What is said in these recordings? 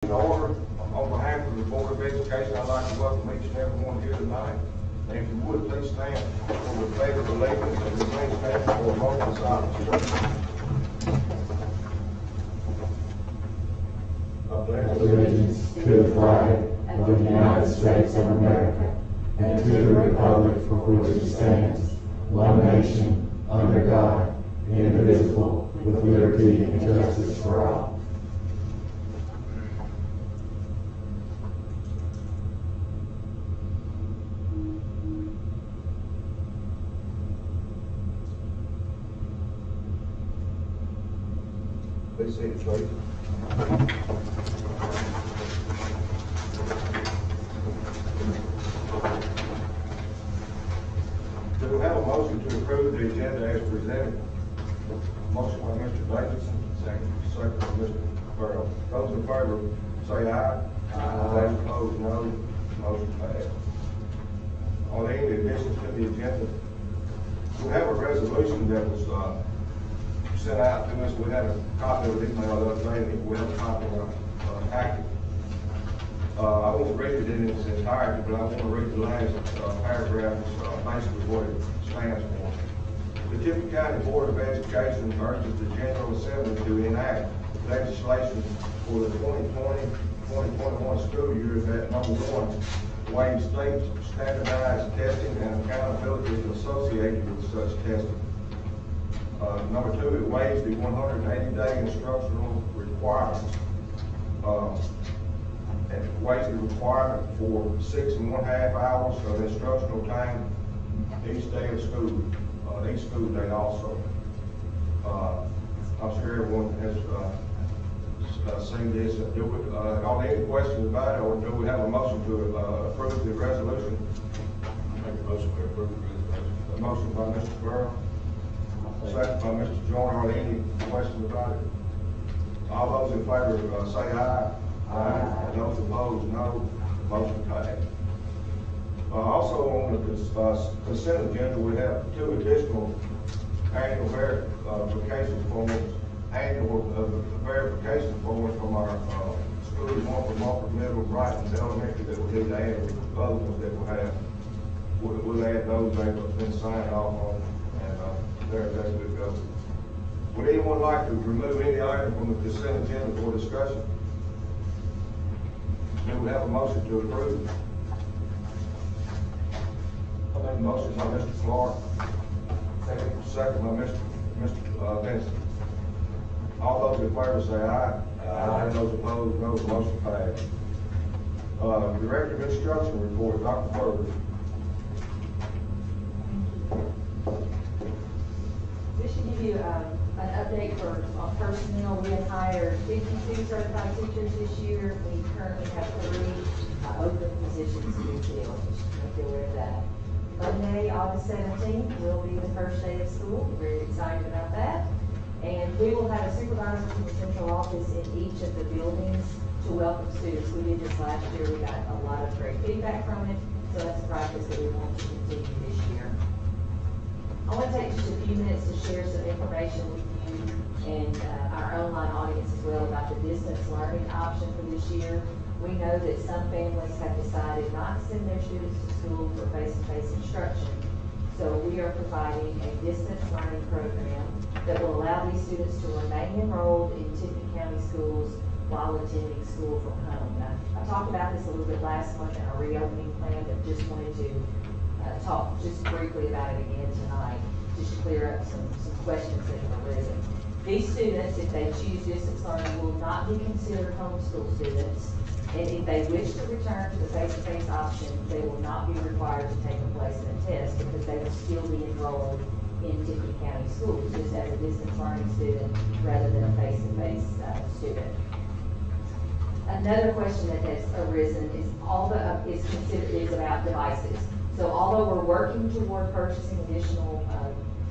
In order, on behalf of the Board of Education, I'd like to welcome each and every one here tonight. And if you would, please stand for the pledge of allegiance and please stand for a moment of silence. Allegiance to the flag of the United States of America and to the republic for which it stands, one nation, under God, indivisible, with liberty and justice for all. Please see the please. Do we have a motion to approve the agenda as presented? Motion by Mr. Davidson, second by Mr. Burrow. Those in favor say aye. Aye. Those opposed, no. Motion passed. Are there any additions to the agenda? We have a resolution that was sent out to us. We had a copy of the email the other day, and we have a copy of our packet. I won't read it in its entirety, but I want to read the last paragraph, basically what it stands for. The Tipton County Board of Education urges the General Assembly to enact legislation for the 2020-2021 school year that, number one, waive state standardized testing and accountability associated with such testing. Number two, it waives the 180-day instructional requirements. And it waives the requirement for 6.5 hours of instructional time each day of school, each school day also. I'm sure everyone has seen this. Are there any questions about it, or do we have a motion to approve the resolution? Make a motion to approve the resolution. A motion by Mr. Burrow, second by Mr. Joyner. Are there any questions about it? All those in favor say aye. Aye. Those opposed, no. Motion passed. Also on the consent agenda, we have two additional annual verification forms, verification forms from our schools, one from Mumford Middle, Brighton Elementary, that we need to add with the other ones that we have. We'll add those, they've been signed off on, and there we go. Would anyone like to remove any item from the consent agenda for discussion? Do we have a motion to approve? I make a motion by Mr. Clark. Second by Mr. Benson. All those in favor say aye. Aye. Those opposed, no. Motion passed. Director of Instruction report, Dr. Ferguson. Just to give you an update for personnel, we have hired 52 certified teachers this year. We currently have 3 open positions to be filled. Just to make you aware of that. Monday, August 17th, will be the first day of school. We're very excited about that. And we will have a supervisor from the central office in each of the buildings to welcome students. We did this last year. We got a lot of great feedback from it. So that's a practice that we want to continue this year. I want to take just a few minutes to share some information with you and our online audience as well about the distance learning option for this year. We know that some families have decided not to send their students to school for face-to-face instruction. So we are providing a distance learning program that will allow these students to remain enrolled in Tipton County schools while attending school from home. Now, I talked about this a little bit last month in our reopening plan, but just wanted to talk just briefly about it again tonight, just to clear up some questions that have arisen. These students, if they choose distance learning, will not be considered homeschool students. And if they wish to return to the face-to-face option, they will not be required to take a placement test because they will still be enrolled in Tipton County schools, just as a distance learning student rather than a face-to-face student. Another question that has arisen is is about devices. So although we're working toward purchasing additional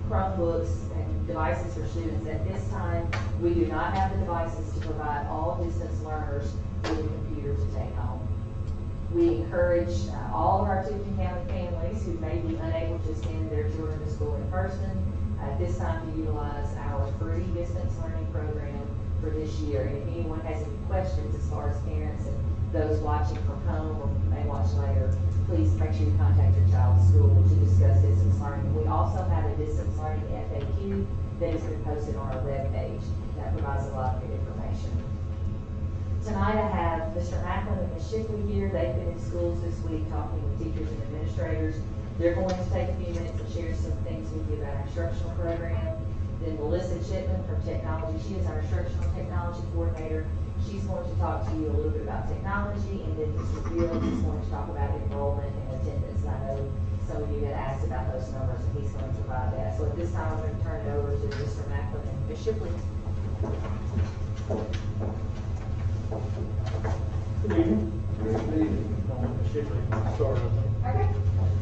Chromebooks and devices for students, at this time we do not have the devices to provide all distance learners with a computer to take home. We encourage all of our Tipton County families who may be unable to send their children to school in person at this time to utilize our free distance learning program for this year. And if anyone has any questions as far as parents those watching from home or may watch later, please make sure you contact your child's school to discuss distance learning. We also have a distance learning FAQ that has been posted on our webpage. That provides a lot of good information. Tonight I have Mr. Macklin and Ms. Shipley here. They've been in schools this week talking with teachers and administrators. They're going to take a few minutes and share some things with you about our instructional program. Then Melissa Chipman from Technology, she is our instructional technology coordinator. She's going to talk to you a little bit about technology, and then Mr. Fields is going to talk about enrollment and attendance. I know some of you had asked about those numbers, and he's going to provide that. So at this time, I'm going to turn it over to Mr. Macklin and Ms. Shipley. Good evening. Start, Okay.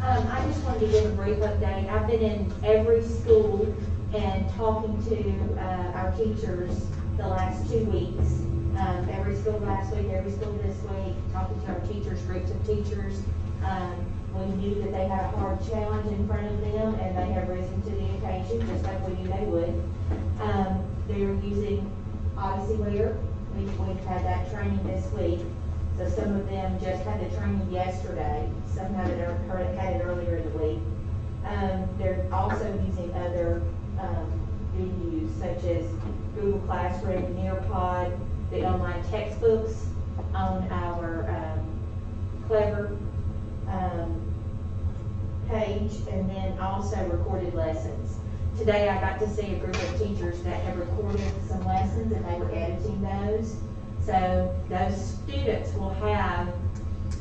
I just wanted to give a brief update. I've been in every school and talking to our teachers the last 2 weeks. Every school last week, every school this week, talking to our teachers, groups of teachers. We knew that they had a hard challenge in front of them, and they have risen to the occasion, just like we knew they would. They're using Odyssey-ware. We've had that training this week. So some of them just had the training yesterday. Some had it earlier in the week. They're also using other venues such as Google Classroom, Nearpod, the online textbooks on our Clever page, and then also recorded lessons. Today I got to see a group of teachers that have recorded some lessons and they were editing those. So those students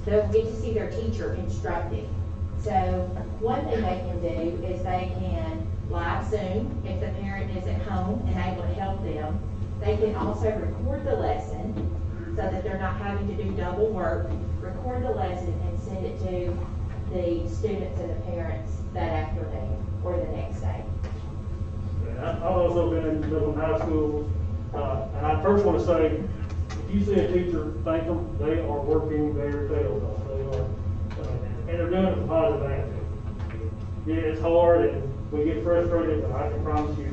they'll get to see their teacher instructing. So one thing they can do is they can live Zoom if the parent is at home and able to help them. They can also record the lesson so that they're not having to do double work, record the lesson and send it to the students and the parents that afternoon or the next day. I've also been in middle and high schools, and I first want to say, if you see a teacher, thank them. They are working their tails off. They are, and they're doing it with a positive attitude. Yeah, it's hard, and we get frustrated, but I can promise you,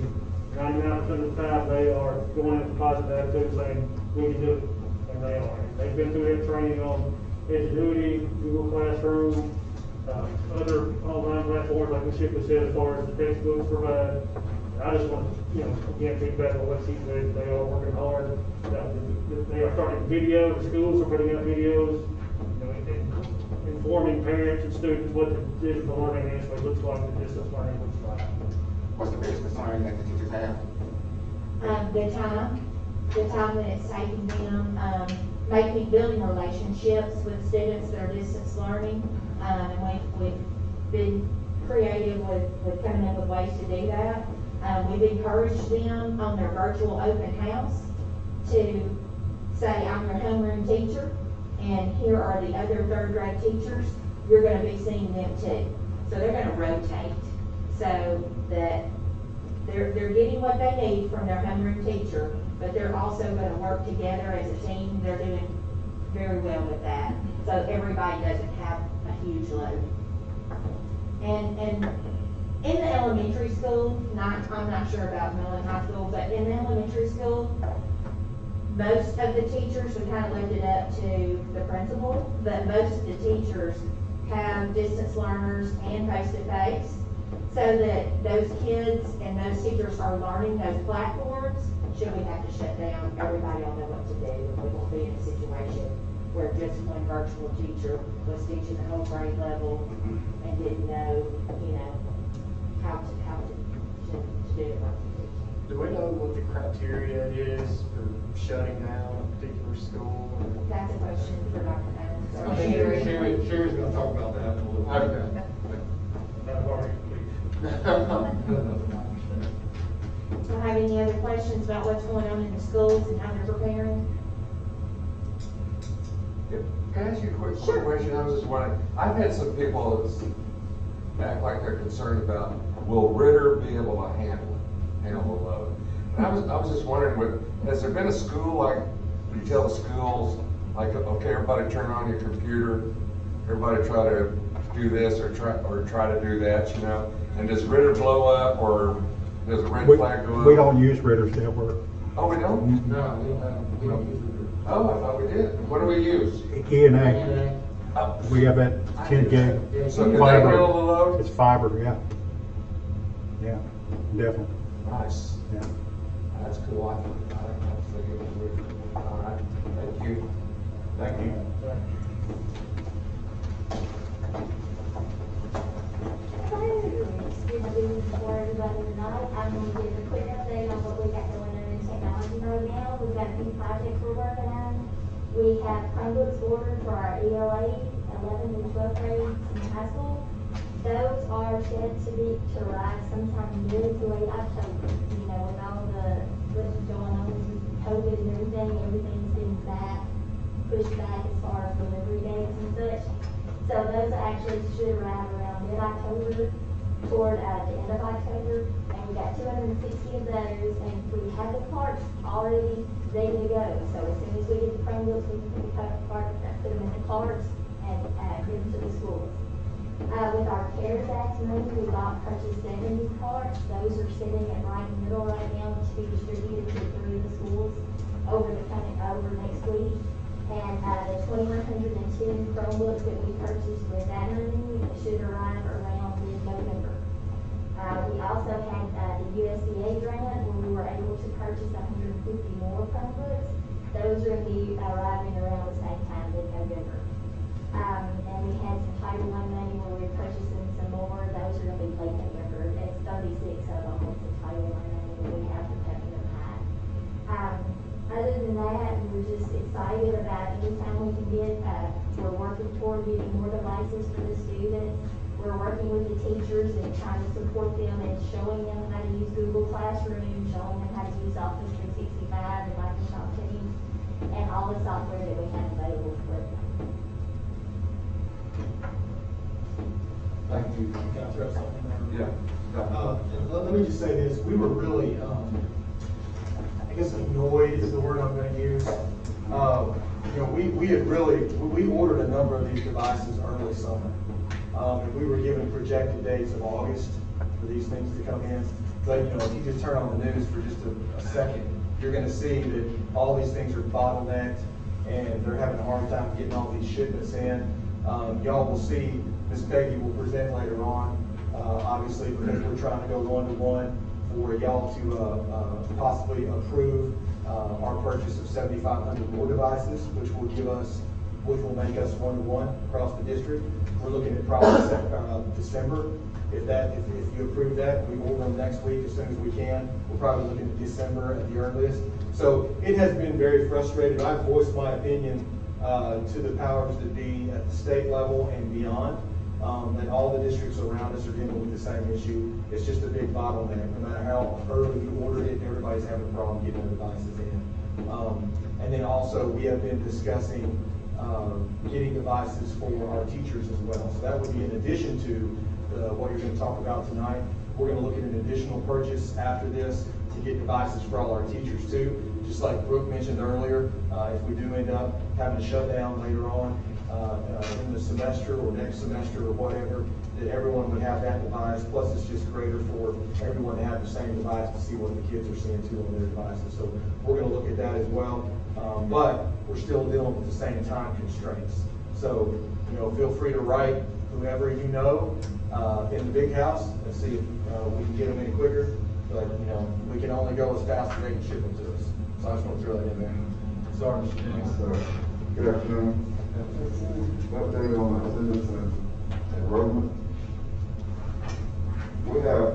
99% of the time, they are going in with a positive attitude, saying, we can do it, and they are. They've been through their training on Edgenuity, Google Classroom, other online platforms, like the Shipley said, as far as the textbooks provide. I just want to, again, feedback on what she said. They are working hard. They are starting videos. The schools are putting out videos, informing parents and students what the digital learning actually looks like, the distance learning looks like. What's the biggest concern that the teachers have? The time that it's taking them, building relationships with students that are distance learning. And we've been creative with coming up with ways to do that. We've encouraged them on their virtual open house to say, I'm your homeroom teacher, and here are the other third grade teachers. You're going to be seeing them too. So they're going to rotate so that they're getting what they need from their homeroom teacher, but they're also going to work together as a team. They're doing very well with that. So everybody doesn't have a huge load. And in the elementary school, I'm not sure about middle and high school, but in the elementary school, most of the teachers, we kind of left it up to the principal, but most of the teachers have distance learners and face-to-face, so that those kids and those teachers are learning those platforms. Should we have to shut down, everybody will know what to do. We won't be in a situation where just one virtual teacher was teaching the whole grade level and didn't know, how to do it like the teacher. Do we know what the criteria is for shutting down a particular school? That's a question for Dr. Adams. I think Sherry's gonna talk about that in a little bit. I've already, So have any other questions about what's going on in the schools and how they're preparing? Can I ask you a quick question? I was just wondering, I've had some people that act like they're concerned about, will Ritter be able to handle the load? And I was just wondering, has there been a school, like, you tell the schools, like, okay, everybody turn on your computer, everybody try to do this or try to do that, and does Ritter blow up, or does a red flag go up? We don't use Ritter's network. Oh, we don't? No, we don't use it. Oh, I thought we did. What do we use? E&A. We have that 10 gig So can they fiber. handle the load? It's fiber, yeah. Yeah, definitely, Nice. yeah. That's cool. I was thinking it was weird. All right, thank you. Thank you. It's good to be before everybody tonight. I'm going to give a quick update on what we got going on in technology right now. We've got a few projects we're working on. We have Chromebooks ordered for our ELA, 11th and 12th grades in high school. Those are set to arrive sometime mid to late October. You know, with all the what's going on with COVID and everything's been pushed back as far as delivery dates and such. So those actually should arrive around mid-October toward the end of October. And we got 260 of those, and we have the carts already ready to go. So as soon as we get the Chromebooks, we can put them in the carts and give them to the schools. With our CARES Act money, we purchased 70 carts. Those are sitting at right in the middle right now to be distributed to 3 of the schools over next week. And the 2,102 Chromebooks that we purchased with that money should arrive around mid-November. We also had the USDA grant where we were able to purchase 150 more Chromebooks. Those are going to be arriving around the same time, mid-November. And we had some Title I money where we were purchasing some more. Those are going to be late November. It's 36 of them with the Title I money that we have for Peppermint High. Other than that, we're just excited about anytime we can get, we're working toward getting more devices for the students. We're working with the teachers and trying to support them and showing them how to use Google Classroom, showing them how to use Office 365 and Microsoft Teams, and all the software that we have available for them. Thank you. Can I throw something in there? Yeah. Let me just say this, we were really, I guess annoyed is the word I'm gonna use. You know, we ordered a number of these devices early summer. And we were given projected dates of August for these things to come in. But, you know, if you just turn on the news for just a second, you're gonna see that all these things are bottlenecked and they're having a hard time getting all these shipments in. Y'all will see, Ms. Peggy will present later on, obviously, because we're trying to go one-to-one for y'all to possibly approve our purchase of 7,500 more devices, which will make us one-to-one across the district. We're looking at probably December. If you approve that, we order them next week as soon as we can. We're probably looking at December at the earliest. So it has been very frustrating. I've voiced my opinion to the powers that be at the state level and beyond, that all the districts around us are dealing with the same issue. It's just a big bottleneck. No matter how early you order it, everybody's having a problem getting the devices in. And then also we have been discussing getting devices for our teachers as well. So that would be in addition to what you're going to talk about tonight. We're going to look at an additional purchase after this to get devices for all our teachers too. Just like Brooke mentioned earlier, if we do end up having a shutdown later on in the semester or next semester or whatever, that everyone would have that device. Plus it's just greater for everyone to have the same device to see what the kids are seeing too on their devices. So we're going to look at that as well. But we're still dealing with the same time constraints. So, you know, feel free to write whoever you know in the big house and see if we can get them any quicker. But, you know, we can only go as fast as they can ship them to us. So I just want to throw that in there. Sorry, Mr. James. Good afternoon. Update on attendance and enrollment. We have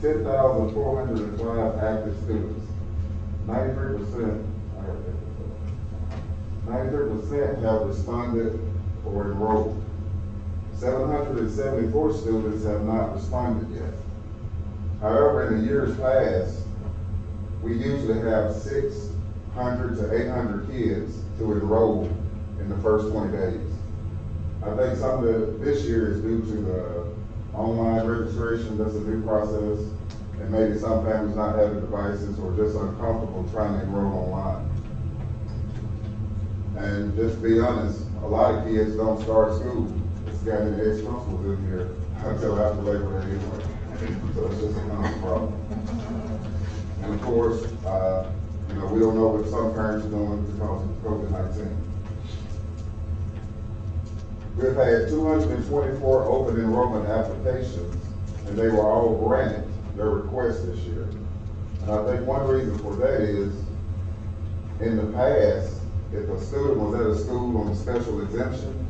10,405 active students. 93% have responded or enrolled. 774 students have not responded yet. However, in the years past, we usually have 600 to 800 kids to enroll in the first 20 days. I think some of this year is due to the online registration. That's a new process, and maybe some families not having devices or just uncomfortable trying to enroll online. And just to be honest, a lot of kids don't start school. It's got an exclusive in here until after Labor Day anyway. So it's just a common problem. And of course, You know, we don't know what some parents are doing because of COVID-19. We've had 224 open enrollment applications, and they were all granted their requests this year. And I think one reason for that is, in the past, if a student was at a school on a special exemption,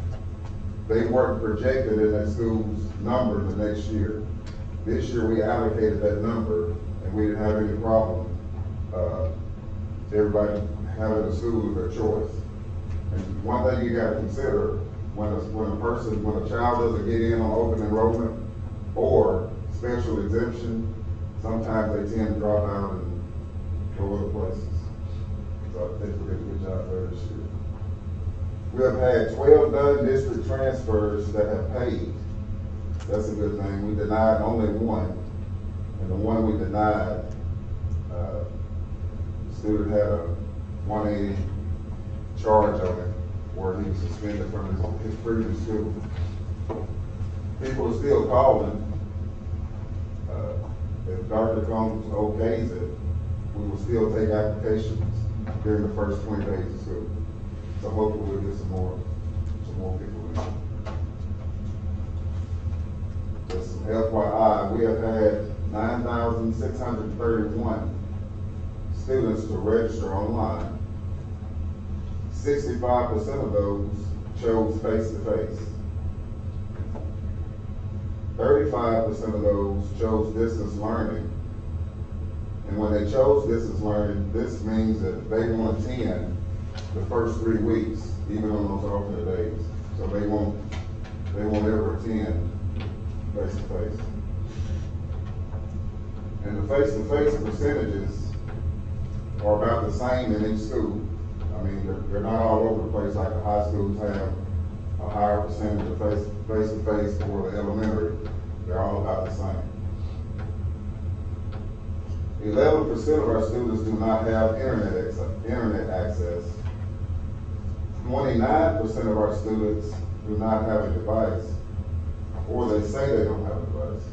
they weren't projected in that school's number the next year. This year, we allocated that number, and we didn't have any problem, everybody having a school of their choice. And one thing you gotta consider, when a child doesn't get in on open enrollment or special exemption, sometimes they tend to drop out and go other places. So I think we did a good job there this year. We have had 12 non-district transfers that have paid. That's a good thing. We denied only one, and the one we denied, the student had a 180 charge on it, where he was suspended from his previous school. People are still calling. If Dr. Combs okays it, we will still take applications during the first 20 days of school. So hopefully we'll get some more people in. Just FYI, we have had 9,631 students to register online. 65% of those chose face-to-face. 35% of those chose distance learning. And when they chose distance learning, this means that they won't attend the first 3 weeks, even on those alternate days. So they won't ever attend face-to-face. And the face-to-face percentages are about the same in each school. I mean, they're not all over the place like the high schools have a higher percentage of face-to-face for the elementary. They're all about the same. 11% of our students do not have internet access. 29% of our students do not have a device, or they say they don't have a device.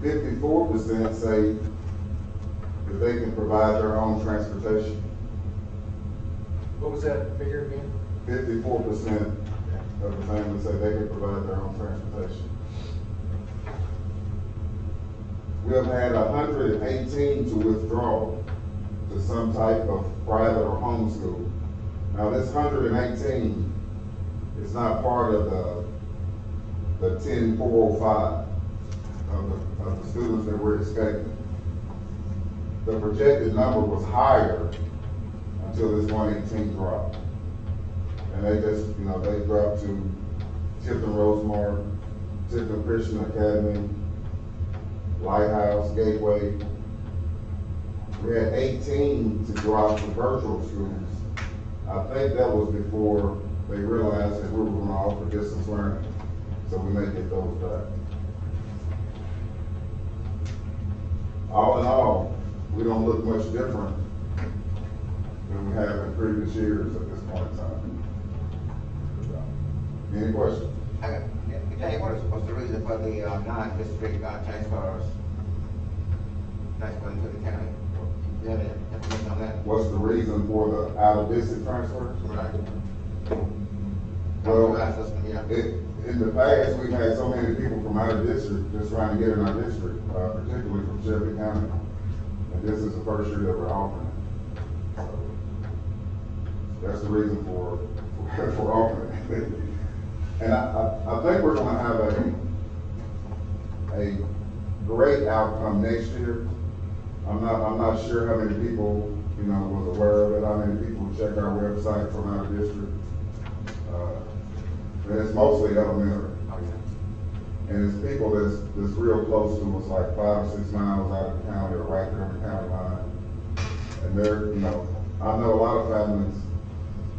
54% say that they can provide their own transportation. What was that figure again? 54% of the families say they can provide their own transportation. We have had 118 to withdraw to some type of private or homeschool. Now this 118 is not part of the 10,405 of the students that we're expecting. The projected number was higher until this 118 dropped. And they just, they dropped to Tipton Rosemar, Tipton Christian Academy, Lighthouse, Gateway. We had 18 to drop to virtual schools. I think that was before they realized that we were going to offer distance learning. So we may get those back. All in all, we don't look much different than we have in previous years at this point in time. Any questions? Jay, what's the reason for the non-district transfers to the county? Do you have any information on that? What's the reason for the out-of-district transfers? Right. Well, Yeah. in the past, we've had so many people from out of district just trying to get in our district, particularly from Shelby County. And this is the first year that we're offering it. So that's the reason for offering it. And I think we're going to have a great outcome next year. I'm not sure how many people was aware of it, how many people check our website from out of district. And it's mostly elementary. And it's people that's real close to us, like 5 or 6 miles out of the county or right there on the county line. And they're, I know a lot of families,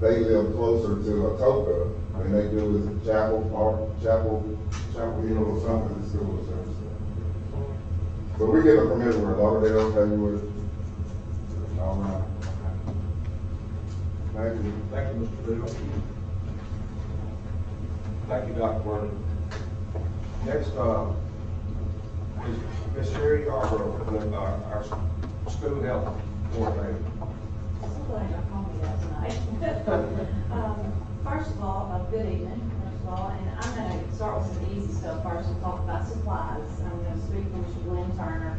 they live closer to Atoka than they do is Chapel Hill or something in school or something. But we get them from everywhere. Lauderdale, Haywood, all around. Thank you. Thank you, Mr. Bill. Thank you, Dr. Vernon. Next, Ms. Sherry Yarborough with our school health coordinator. So glad y'all called me that tonight. First of all, good evening, first of all, and I'm gonna start with some easy stuff first and talk about supplies. I'm gonna speak to Mr. Glenn Turner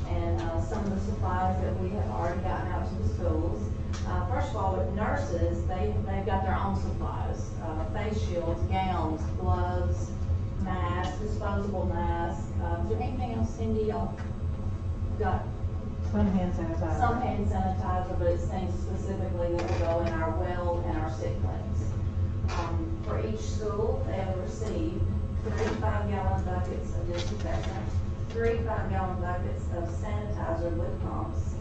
and, some of the supplies that we have already gotten out to the schools. First of all, with nurses, they've got their own supplies, face shields, gowns, gloves, masks, disposable masks. Is there anything else, Cindy, y'all got? Some hand sanitizer. Some hand sanitizer, but it's things specifically that will go in our well and our sick clinics. For each school, they have received 3 5-gallon buckets of disinfectant, 3 5-gallon buckets of sanitizer with pumps.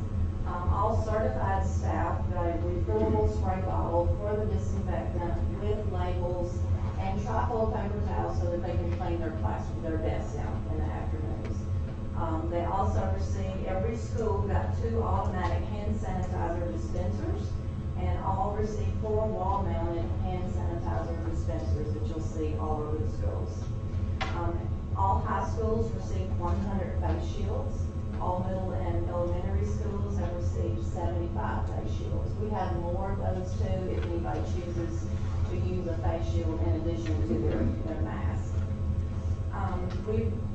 All certified staff got a refillable spray bottle for the disinfectant with labels and trifold paper towels so that they can clean their desks down in the afternoons. They also received, every school got 2 automatic hand sanitizer dispensers, and all received 4 wall-mounted hand sanitizer dispensers that you'll see all over the schools. All high schools received 100 face shields. All middle and elementary schools have received 75 face shields. We have more of those too if anybody chooses to use a face shield in addition to their mask.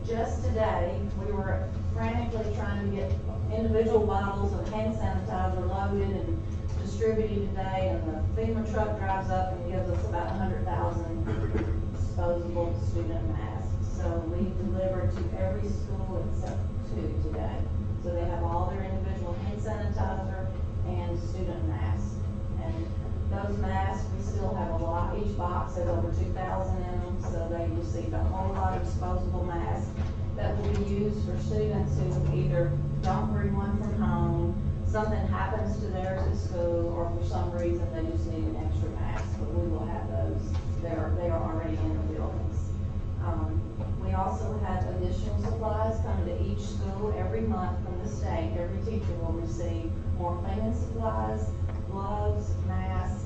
Just today, we were frantically trying to get individual bottles of hand sanitizer loaded and distributed today, and the FEMA truck drives up and gives us about 100,000 disposable student masks. So we delivered to every school except 2 today. So they have all their individual hand sanitizer and student masks. And those masks, we still have a lot. Each box has over 2,000 in them, so they received a whole lot of disposable masks that will be used for students who either don't bring one from home, something happens to theirs at school, or for some reason they just need an extra mask. But we will have those. They are already in the buildings. We also have additional supplies coming to each school every month from the state. Every teacher will receive more cleaning supplies, gloves, masks,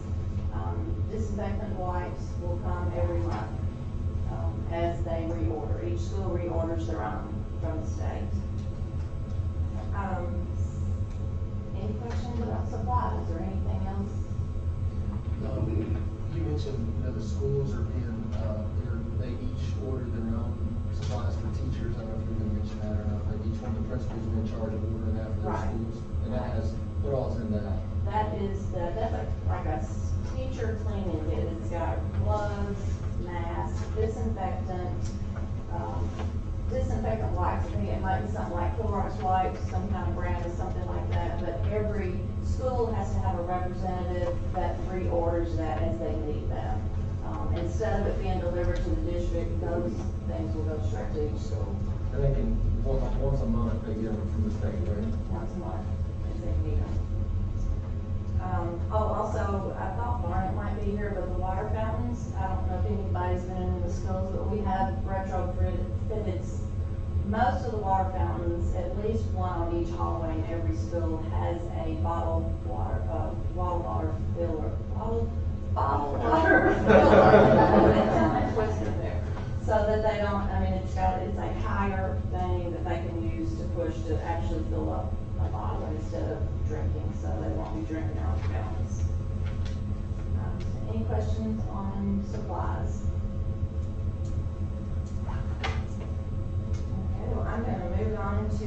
disinfectant wipes will come every month as they reorder. Each school reorders their own from the state. Any questions about supplies or anything else? You mentioned, the schools are being, they each order their own supplies for teachers. I don't know if you're gonna mention that or not, but each one of the principals are in charge of ordering that for their Right. schools. And that has, what all's in that? That's like a teacher cleaning kit. It's got gloves, masks, disinfectant wipes. I think it might be something like Clorox wipes, some kind of brand or something like that. But every school has to have a representative that reorders that as they need them. Instead of it being delivered to the district, those things will go straight to each school. And they can, once a month, they get them from the state, right? Once a month, as they need them. Also, I thought Barnett might be here, but the water fountains, I don't know if anybody's been in the schools, but we have retrofitted most of the water fountains, at least one on each hallway in every school has a bottled water filler. Twisted there. So that they don't, it's a higher thing that they can use to push to actually fill up a bottle instead of drinking, so they won't be drinking out of fountains. Any questions on supplies? Okay, well, I'm gonna move on to,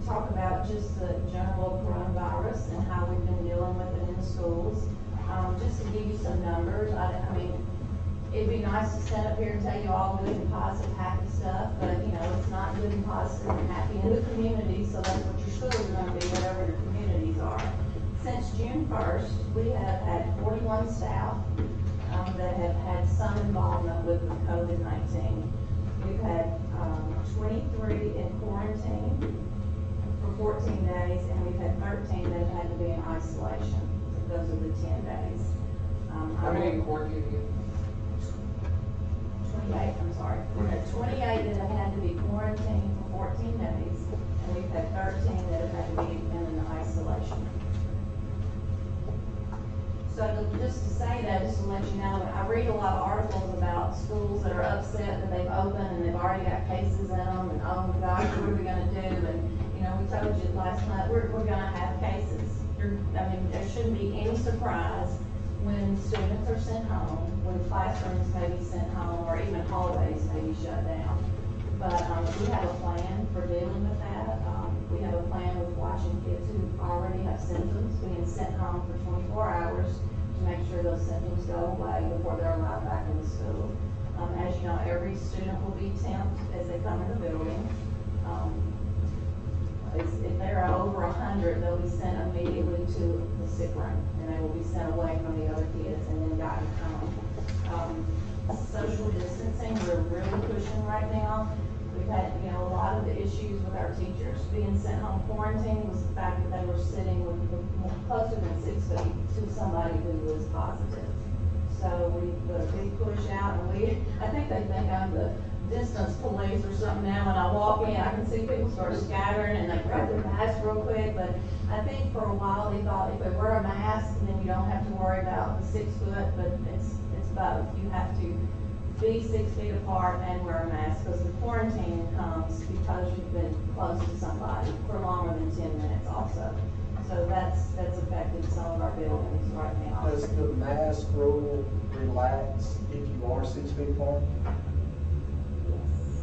talk about just the general coronavirus and how we've been dealing with it in the schools. Just to give you some numbers, it'd be nice to stand up here and tell you all good and positive, happy stuff, but it's not good and positive and happy in the community, so that's what your schools are gonna be, whatever your communities are. Since June 1st, we have had 41 staff that have had some involvement with COVID-19. We've had 23 in quarantine for 14 days, and we've had 13 that have had to be in isolation. Those are the 10 days. How many in quarantine again? 28, I'm sorry. We had 28 that have had to be quarantined for 14 days, and we've had 13 that have had to be in isolation. So just to say that, just to let you know, I read a lot of articles about schools that are upset that they've opened and they've already got cases in them, and oh my gosh, what are we gonna do? And know, we told you last month, we're gonna have cases. There shouldn't be any surprise when students are sent home, when classrooms may be sent home, or even hallways may be shut down. But, we have a plan for dealing with that. We have a plan with watching kids who already have symptoms being sent home for 24 hours to make sure those symptoms go away before they're allowed back into school. As you know, every student will be temped as they come in the building. If they're over 100, they'll be sent immediately to the sick room, and they will be sent away from the other kids and then guided home. Social distancing, we're really pushing right now. We've had, a lot of the issues with our teachers being sent home quarantined was the fact that they were sitting with closer than 6 feet to somebody who was positive. So we put a big push out, and I think they think I'm the distance police or something now. When I walk in, I can see people start scattering and they grab their mask real quick. But I think for a while they thought if they wear a mask, then you don't have to worry about the 6 foot. But it's both. You have to be 6 feet apart and wear a mask, because the quarantine comes because you've been close to somebody for longer than 10 minutes also. So that's affected some of our buildings right now. Does the mask rule relax if you are 6 feet apart?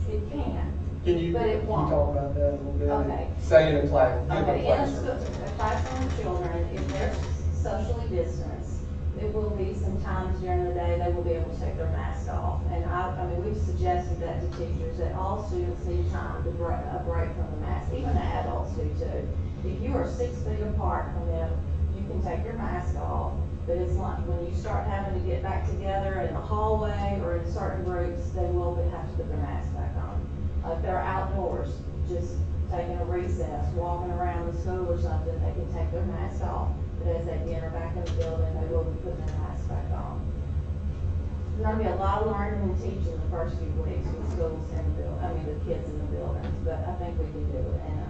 It can. Can you, but it won't. talk about that a little bit? Okay. Say in a class, Okay, in a classroom of children, if they're socially distanced, there will be some times during the day they will be able to take their mask off. And we've suggested that to teachers, that all students need time to a break from the mask, even the adults do too. If you are 6 feet apart from them, you can take your mask off. But it's like when you start having to get back together in the hallway or in certain groups, they will have to put their mask back on. If they're outdoors, just taking a recess, walking around the school or something, they can take their mask off. But as they enter back in the building, they will be putting their mask back on. There's going to be a lot of learning and teaching the first few weeks with schools in the building, the kids in the buildings, but I think we can do it. And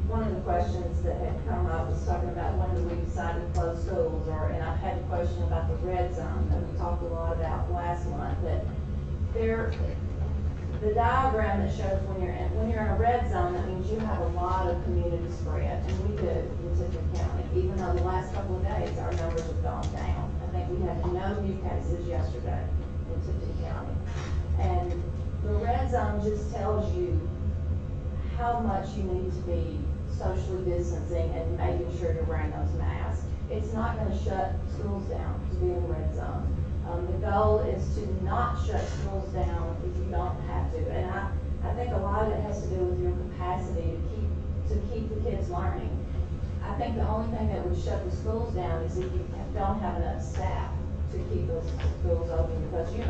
one of the questions that had come up was talking about when do we decide to close schools, and I've had a question about the red zone that we talked a lot about last month, that the diagram that shows when you're in a red zone, that means you have a lot of community spread, and we do in Tipton County, even though the last couple of days our numbers have gone down. I think we had no new cases yesterday in Tipton County. And the red zone just tells you how much you need to be socially distancing and making sure you're wearing those masks. It's not going to shut schools down to be in the red zone. The goal is to not shut schools down if you don't have to. And I think a lot of it has to do with your capacity to keep the kids learning. I think the only thing that would shut the schools down is if you don't have enough staff to keep those schools open, because you're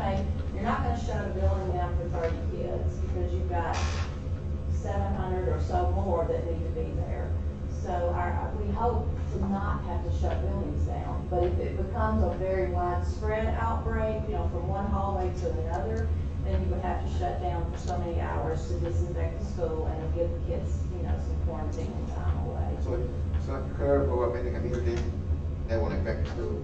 not going to shut a building down for 30 kids because you've got 700 or so more that need to be there. So we hope to not have to shut buildings down. But if it becomes a very widespread outbreak, from one hallway to another, then you would have to shut down for so many hours to disinfect the school and give the kids, some quarantine time away. So it could go up in the community, that won't affect the school.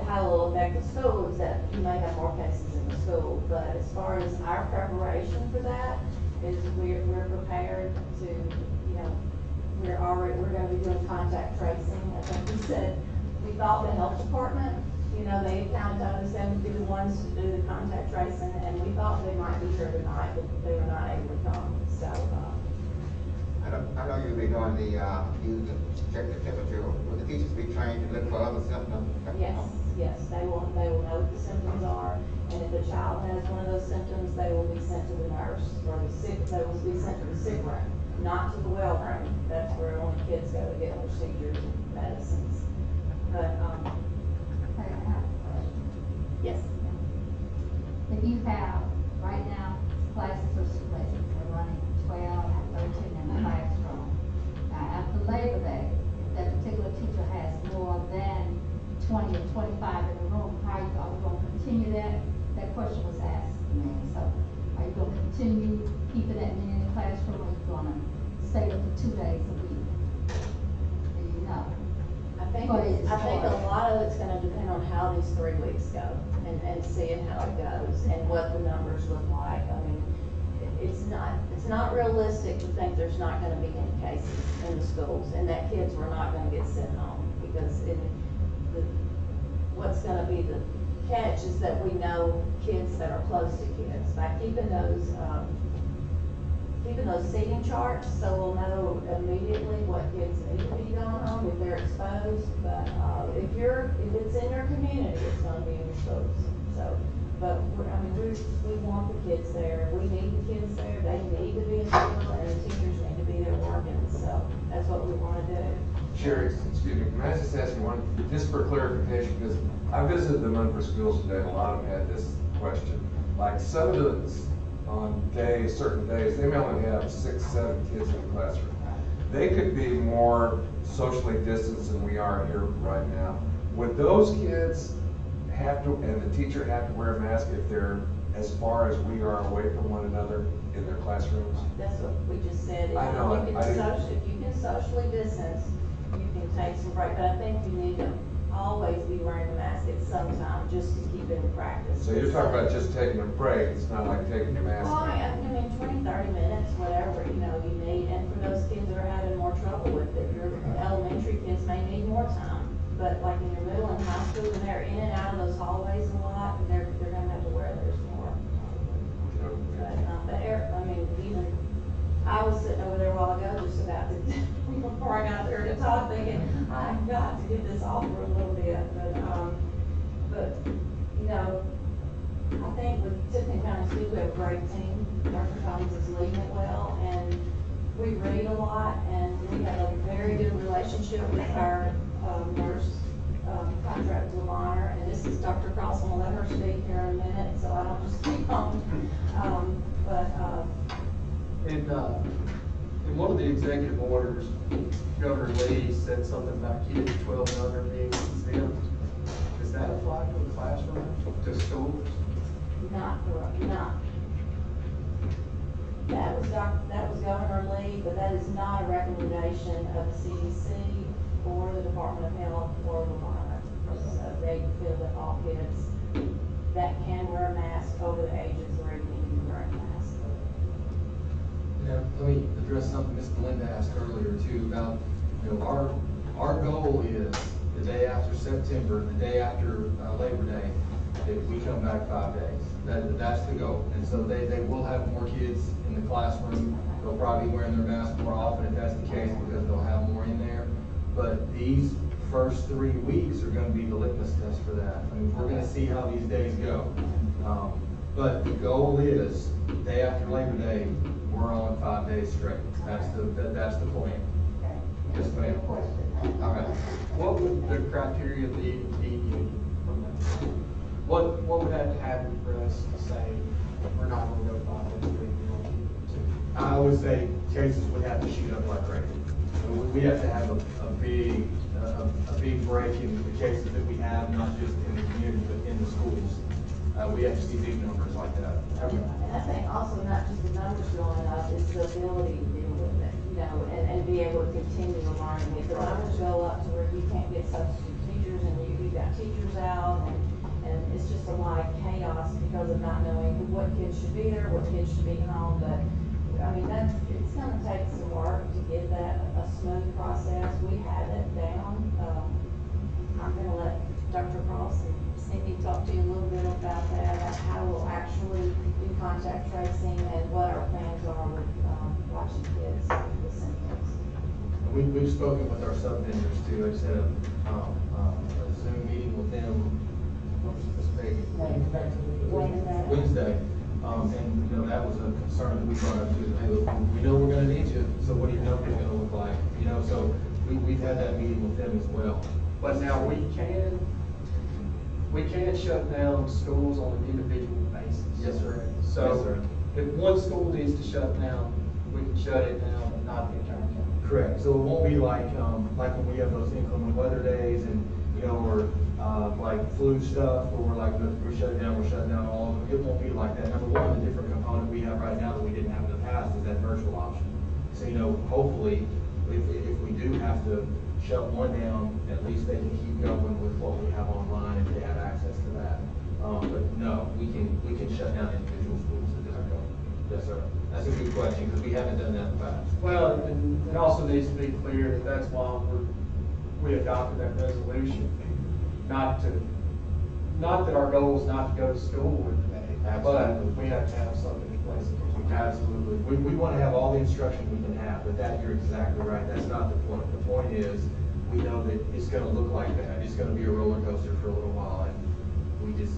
How it will affect the school is that you may have more cases in the school, but as far as our preparation for that, is we're prepared to, we're going to be doing contact tracing. I think we said, we thought the health department, they kind of told us they would be the ones to do the contact tracing, and we thought they might be here tonight, but they were not able to come, so. I know you'll be doing the, you check the temperature. Will the teachers be trained to look for other symptoms? Yes, they will know what the symptoms are, and if a child has one of those symptoms, they will be sent to the nurse, or they will be sent to the sick room, not to the well room. That's where only kids go to get procedures and medicines. But, yes. If you have, right now, classes are split, they're running 12 and 13 in the classroom. Now, after Labor Day, if that particular teacher has more than 20 or 25 in the room, are we going to continue that? That question was asked to me. So, are you going to continue keeping that many in the classroom, or are you going to stay up for 2 days a week? Do you know? I think a lot of it's going to depend on how these 3 weeks go, and seeing how it goes and what the numbers look like. it's not realistic to think there's not gonna be any cases in the schools, and that kids were not gonna get sent home, because what's gonna be the catch is that we know kids that are close to kids, by keeping those seating charts, so we'll know immediately what kids need to be going home if they're exposed, but, if it's in your community, it's gonna be in your schools, so. But, we want the kids there, we need the kids there, they need to be in school, and the teachers need to be there working, so that's what we wanna do. Sherry, excuse me, can I just ask you one, just for clarification, because I visited the Munford schools today, and a lot of them had this question. Like some of the, on days, certain days, they may only have 6, 7 kids in the classroom. They could be more socially distanced than we are here right now. Would those kids have to, and the teacher have to wear a mask if they're as far as we are away from one another in their classrooms? That's what we just said. I know, If you can socially distance, you can take some break, but I think you need to always be wearing a mask at some time, just to keep it in practice. So you're talking about just taking a break, it's not like taking your mask Well, off? I mean, 20, 30 minutes, whatever, you need, and for those kids that are having more trouble with it, your elementary kids may need more time, but like in your middle and high school, and they're in and out of those hallways a lot, and they're gonna have to wear theirs more. But even, I was sitting over there a while ago, just about to, before I got there to talk, thinking, I've got to get this off for a little bit, but, I think with Tipton County Schools, we have a great team. Dr. Combs is leading it well, and we read a lot, and we have a very good relationship with our nurse contract with honor, and this is Dr. Cross, and we'll let her speak here in a minute, so I don't just keep on. In one of the executive orders, Governor Lee said something about kids 12 and under being exempt. Does that apply to the classroom, to schools? Not. That was Governor Lee, but that is not a recommendation of the CDC or the Department of Health or the monitor. So they feel that all kids that can wear a mask over the age of 3 need to be wearing a mask. Now, let me address something Ms. Belinda asked earlier too about, our goal is the day after September, the day after Labor Day, that we come back 5 days. That's the goal. And so they will have more kids in the classroom. They'll probably be wearing their mask more often if that's the case, because they'll have more in there. But these first 3 weeks are going to be the litmus test for that. I mean, we're going to see how these days go. But the goal is, day after Labor Day, we're on 5 days straight. That's the plan. Yes, ma'am. All right. What would the criteria be from that? What would have to happen for us to say we're not going to go 5 days straight? I would say cases would have to shoot up like crazy. We have to have a big break in the cases that we have, not just in the community, but in the schools. We have to see big numbers like that. And I think also not just the numbers going up, it's the ability to deal with it, and be able to continue learning. If the numbers go up to where you can't get substitute teachers, and you've got teachers out, and it's just a lot of chaos because of not knowing what kids should be there, what kids should be home, but it's gonna take some work to get that a smooth process. We have it down. I'm gonna let Dr. Cross and Cindy talk to you a little bit about that, how we'll actually do contact tracing and what our plans are with watching kids with symptoms. We've spoken with our sub-vendors too. I just had a Zoom meeting with them, Wednesday. And that was a concern that we brought up too. Hey, look, we know we're gonna need you, so what are your numbers gonna look like? So we've had that meeting with them as well. But now we can shut down schools on an individual basis. Yes, sir. So Yes, sir. if one school needs to shut down, we can shut it down, but not the entire county. Correct. So it won't be like when we have those inclement weather days and, or like flu stuff, where we're like, we're shutting down all of them. It won't be like that. Number one, the different component we have right now that we didn't have in the past is that virtual option. So, hopefully, if we do have to shut one down, at least they can keep going with what we have online if they have access to that. But no, we can shut down individual schools at this point. Yes, sir. haven't done that in the past. Well, and it also needs to be clear that that's why we adopted that resolution. Not that our goal is not to go to school with today, but Absolutely. we have to have something in place. Absolutely. We want to have all the instruction we can have, but that, you're exactly right. That's not the point. The point is, we know that it's going to look like that. It's going to be a roller coaster for a little while, and we just.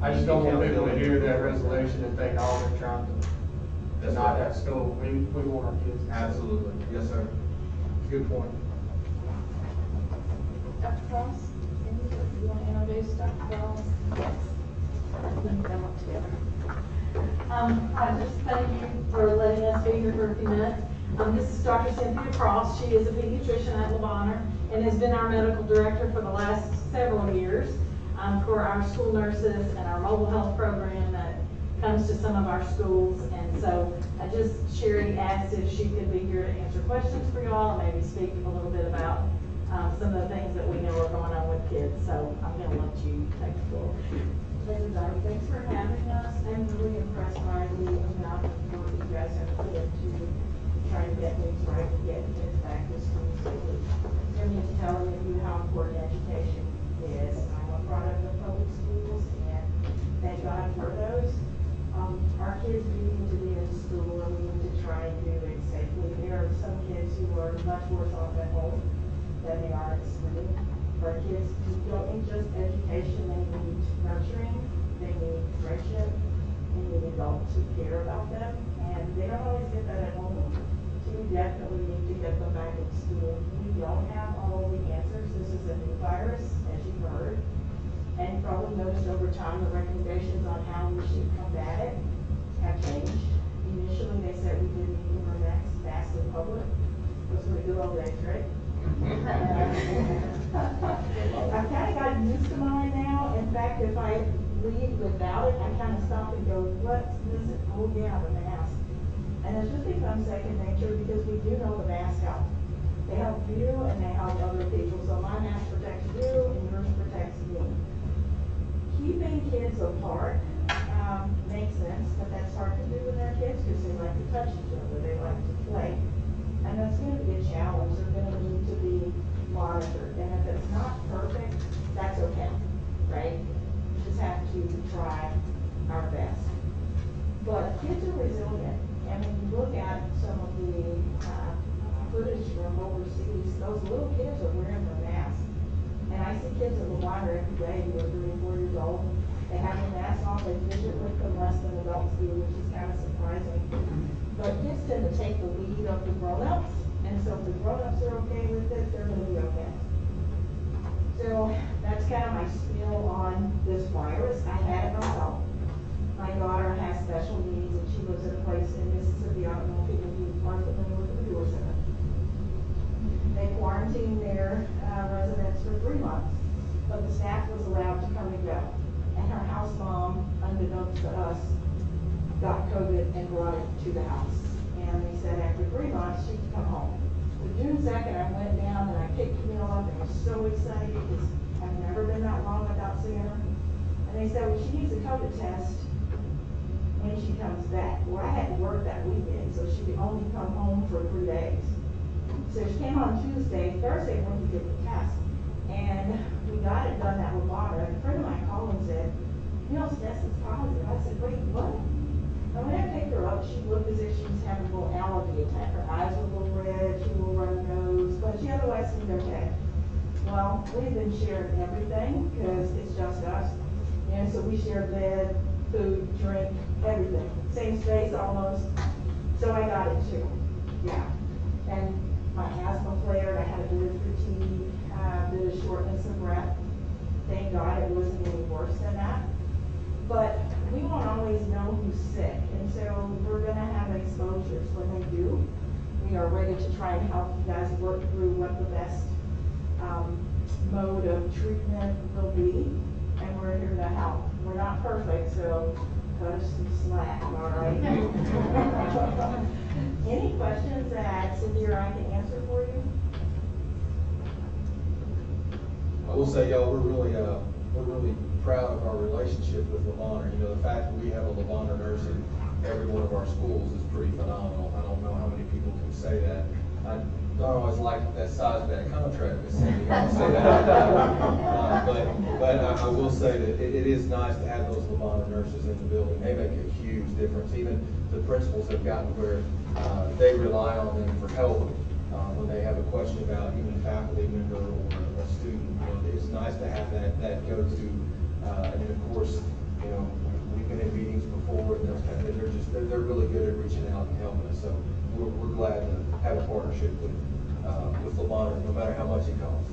I just don't want people to hear that resolution and think, oh, they're trying to not have school. We want our kids. Absolutely. Yes, sir. Good point. Dr. Cross, you want to introduce Dr. Cross? Yes. Let me come up together. I just thank you for letting us be here for a few minutes. This is Dr. Cynthia Cross. She is a pediatrician at Le Bonheur and has been our medical director for the last several years for our school nurses and our mobile health program that comes to some of our schools. And so Sherry asked if she could be here to answer questions for y'all and maybe speak a little bit about some of the things that we know are going on with kids. So I'm going to let you take the floor. Thanks for having us. I'm really impressed by the amount of work you guys have put into trying to get things right and get kids back to school safely. I need to tell you how important education is. I'm a product of public schools, and thank God for those. Our kids do need to be in school, and we need to try and do it safely. There are some kids who are much worse off at home than they are at school. Our kids don't need just education, they need nurturing, they need friendship, they need adults who care about them, and they don't always get that at home. So we definitely need to get them back in school. We don't have all the answers. This is a new virus, as you've heard, and you probably noticed over time the recommendations on how we should combat it have changed. Initially, they said we didn't need to wear masks in public. Those were the good old days, right? I've kind of gotten used to mine now. In fact, if I leave without it, I kind of stop and go, what's this? Oh yeah, the mask. And it's just become second nature because we do know the mask help. They help you and they help other people. So my mask protects you and yours protects me. Keeping kids apart makes sense, but that's hard to do with our kids because they like to touch each other, they like to play. And that's going to be a challenge. They're going to need to be monitored. And if it's not perfect, that's okay, right? We just have to try our best. But kids are resilient. And when you look at some of the footage from overseas, those little kids are wearing their masks. And I see kids at Le Bonheur every day who are 3 and 4 years old. They have their masks off, they visit with them less than adults do, which is kind of surprising. But kids tend to take the lead of the grown-ups, and so if the grown-ups are okay with it, they're going to be okay. So that's kind of my spiel on this virus. I had it myself. My daughter has special needs, and she lives in a place in Mississippi. I don't know if people are familiar with the Medore Center. They quarantined their residents for 3 months, but the staff was allowed to come and go. And her house mom, unbeknownst to us, got COVID and brought it to the house. And they said after 3 months, she could come home. So June 2nd, I went down and I picked Camille up and I was so excited because I've never been that long without seeing her. And they said, well, she needs a COVID test when she comes back. Well, I had to work that weekend, so she could only come home for 3 days. So she came on Tuesday. Thursday, I went to get the test. And we got it done at Le Bonheur. And a friend of mine called and said, Camille's test is positive. I said, wait, what? And when I picked her up, she looked as if she was having a little allergy attack. Her eyes were a little red, she had a little runny nose, but she otherwise seemed okay. Well, we've been sharing everything because it's just us. And so we share bed, food, drink, everything. Same space almost. So I got it too. Yeah. And my asthma flared, I had a bit of fatigue, a bit of shortness of breath. Thank God it wasn't any worse than that. But we won't always know who's sick, and so we're going to have exposures. When they do, we are ready to try and help you guys work through what the best mode of treatment will be, and we're here to help. We're not perfect, so cut us some slack, all right? Any questions that Cynthia or I can answer for you? I will say, y'all, we're really proud of our relationship with Le Bonheur. You know, the fact that we have a Le Bonheur nursing every one of our schools is pretty phenomenal. I don't know how many people can say that. I don't always like that size of that contract, Ms. Cindy, I'll say that. But I will say that it is nice to have those Levana nurses in the building. They make a huge difference. Even the principals have gotten where they rely on them for help when they have a question about even a faculty member or a student. It's nice to have that go-to. And of course, we've been in meetings before, and they're really good at reaching out and helping us. So we're glad to have a partnership with Levana, no matter how much it costs.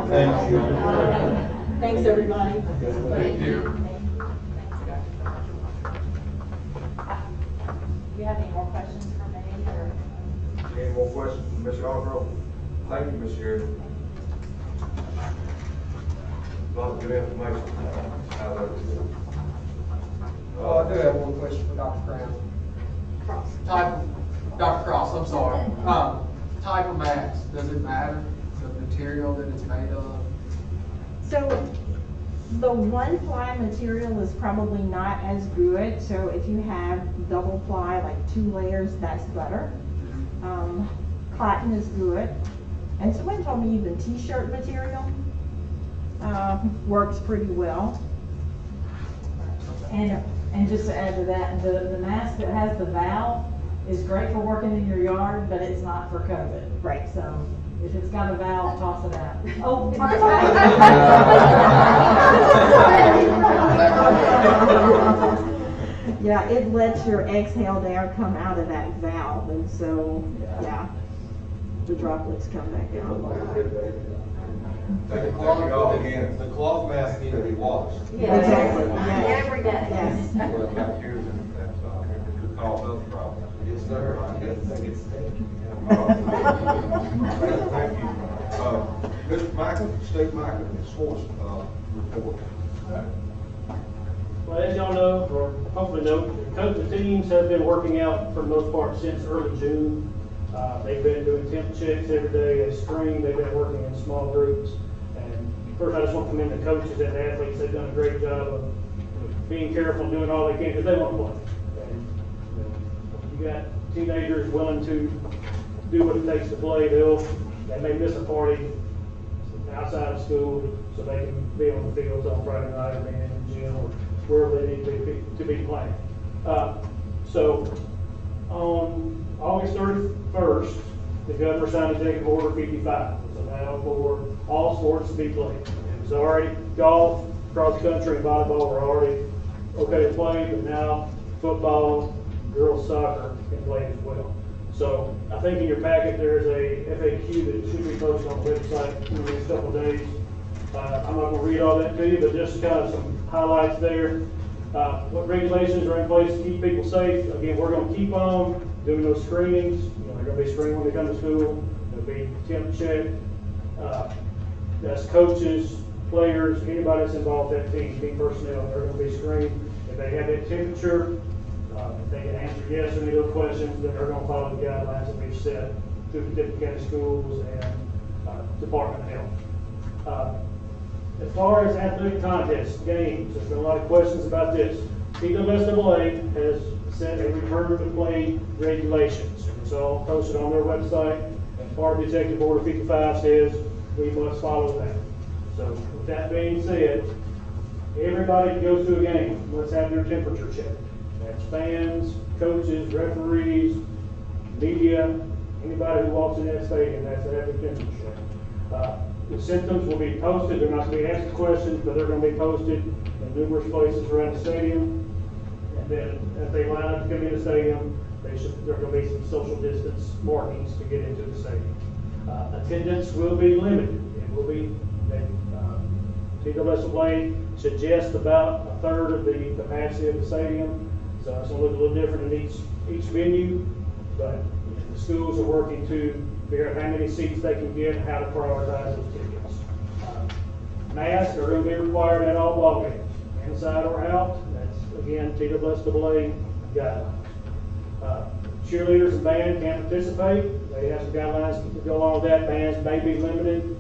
Thank you. Thanks, everybody. Thank you. Do you have any more questions for me, or? Any more questions from Ms. Osborne? Thank you, Ms. Sheridan. A lot of good information. I do have one question for Dr. Crown. Dr. Cross, I'm sorry. Type of mask, does it matter, the material that it's made of? So the one ply material is probably not as good, so if you have double ply, like 2 layers, that's better. Cotton is good. And someone told me even t-shirt material works pretty well. And just to add to that, the mask that has the valve is great for working in your yard, but it's not for COVID. Right. So if it's got a valve, toss it out. Oh, yeah, it lets your exhaled air come out of that valve, and so, yeah, the droplets come back out. The cloth mask need to be washed. Yes. Exactly. Yes. Every day. Yes. Well, about years, and that's, it could cause other problems. Yes, sir. I think it's Thank you. Mr. Michael, Steve Michael, sports, report. Well, as y'all know, or hopefully know, the teams have been working out for the most part since early June. They've been doing temp checks every day, they screen, they've been working in small groups. And first, I just want to commend the coaches and the athletes. They've done a great job of being careful, doing all they can, because they want to play. And you got teenagers willing to do what it takes to play. They may miss a party outside of school so they can be on the fields on Friday night, or being in the gym, or wherever they need to be playing. So on August 31st, the governor signed Executive Order 55. So now for all sports to be played. It was already golf, cross country, and volleyball were already okay to play, but now football, girls soccer can play as well. So I think in your packet there's a FAQ that should be posted on the website in the next couple of days. I'm not going to read all that to you, but just kind of some highlights there. What regulations are in place to keep people safe? Again, we're going to keep on doing those screenings. They're going to be screened when they come to school. There'll be temp check. That's coaches, players, anybody that's involved in that team personnel. They're going to be screened. If they have that temperature, if they can answer yes or no questions, then they're going to follow the guidelines that we've set through the Tipton County Schools and Department of Health. As far as athletic contests, games, there's been a lot of questions about this. TWSAA has set a return to play regulations. It's all posted on their website. And part of Executive Order 55 says we must follow that. So with that being said, everybody who goes to a game must have their temperature checked. That's fans, coaches, referees, media, anybody who walks in that stadium has to have their temperature checked. The symptoms will be posted. They're not going to be asked questions, but they're going to be posted in numerous places around the stadium. And then if they line up to come in the stadium, there are going to be some social distance markings to get into the stadium. Attendance will be limited. It will be, TWSAA suggests about a third of the capacity of the stadium. So it's going to look a little different in each venue, but the schools are working to figure out how many seats they can get and how to prioritize those tickets. Masks are going to be required at all ball games, inside or out. That's, again, TWSAA guidelines. Cheerleaders and band can't participate. They have some guidelines to go along with that. Bands may be limited,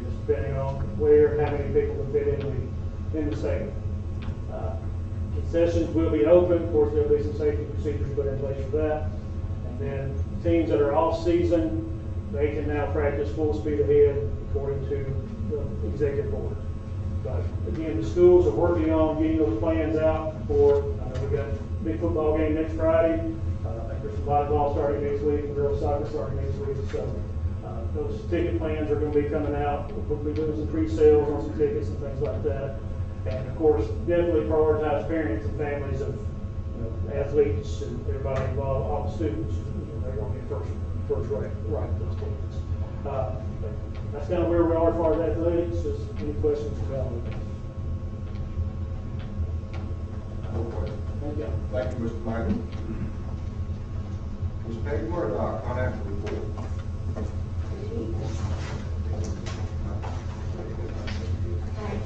just depending on where, how many people can fit in the stadium. Concessions will be open, of course, there'll be some safety procedures put in place for that. And then teams that are off-season, they can now practice full speed ahead according to the executive order. But again, the schools are working on getting those plans out for, we got a big football game next Friday. I think there's some volleyball starting next week, and girls soccer starting next week. So those ticket plans are going to be coming out. We'll be doing some pre-sales on some tickets and things like that. And of course, definitely prioritize parents and families of athletes and everybody involved, all the students. They're going to get first right to those tickets. That's kind of where we are as far as athletics. Just any questions about it? Thank you. Thank you, Mr. Michael. Mr. Peggy, financial report.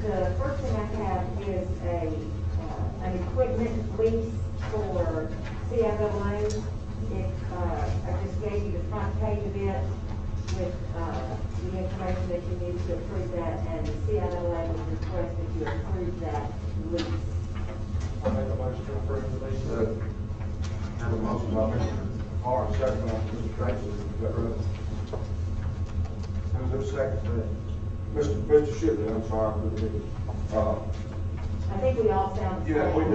The first thing I have is an equipment lease for CIAA. I just gave you the front page of it with the information that you need to approve that, and the CIAA would request that you approve that lease. I'll make a motion to approve the lease. Have a motion by Mr. Carr, second by Mr. Tracy. Is that right? Who's the second to that? Mr. Shipley, I'm sorry for the I think we all sound the same. yeah, we do.